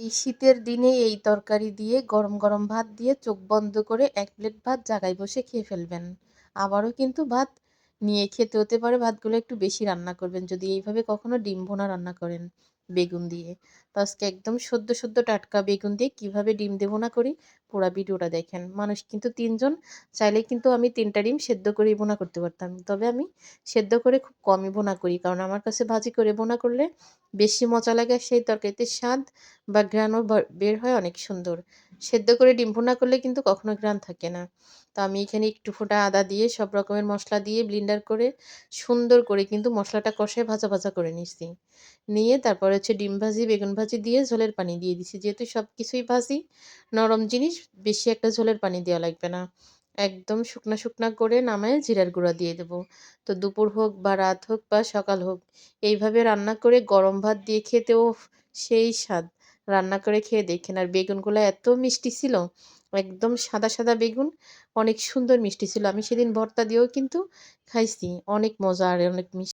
এই শীতের দিনে এই তরকারি দিয়ে গরম গরম ভাত দিয়ে চোখ বন্ধ করে ১ প্লেট ভাত জায়গায় বসে খেয়ে ফেলবেন। আবারও কিন্তু ভাত নিয়ে খেতে হতে পারে, ভাতগুলো একটু বেশি রান্না করবেন যদি এইভাবে কখনো ডিম ভুনা রান্না করেন বেগুন দিয়ে। তো আজকে একদম সদ্য সদ্য টাটকা বেগুন দিয়ে কিভাবে ডিম দিয়ে ভুনা করি পুরা ভিডিওটা দেখেন। মানুষ কিন্তু ৩ জন, চাইলে কিন্তু আমি ৩ টা ডিম সেদ্ধ করেই ভুনা করতে পারতাম। তবে আমি সেদ্ধ করে খুব কমই ভুনা করি। কারণ আমার কাছে ভাজি করে ভুনা করলে বেশি মজা লাগে, সেই তরকারিতে স্বাদ বা ঘ্রাণও বের হয় অনেক সুন্দর। সেদ্ধ করে ডিম ভুনা করলে কিন্তু কখনো ঘ্রাণ থাকে না। তো আমি এখানে একটু ফোঁটা আদা দিয়ে সব রকমের মসলা দিয়ে ব্লেন্ডার করে সুন্দর করে কিন্তু মসলাটা কষায় ভাজা, ভাজা করে নিছি। নিয়ে তারপরে হচ্ছে ডিম ভাজি, বেগুন ভাজি দিয়ে ঝোলের পানি দিয়ে দিছি। যেহেতু সবকিছুই ভাজি, নরম জিনিস, বেশি একটা ঝোলের পানি দেওয়া লাগবে না। একদম শুকনা, শুকনা করে নামায়ে জিরার গুঁড়া দিয়ে দেব। তো দুপুর হোক বা রাত হোক বা সকাল হোক, এইভাবে রান্না করে গরম ভাত দিয়ে খেতে ওফ! সেই স্বাদ। রান্না করে খেয়ে দেখেন। আর বেগুনগুলা এত মিষ্টি ছিল, একদম সাদা, সাদা বেগুন, অনেক সুন্দর মিষ্টি ছিল। আমি সেদিন ভর্তা দিয়েও কিন্তু খাইছি। অনেক মজা আর অনেক মিষ্টি।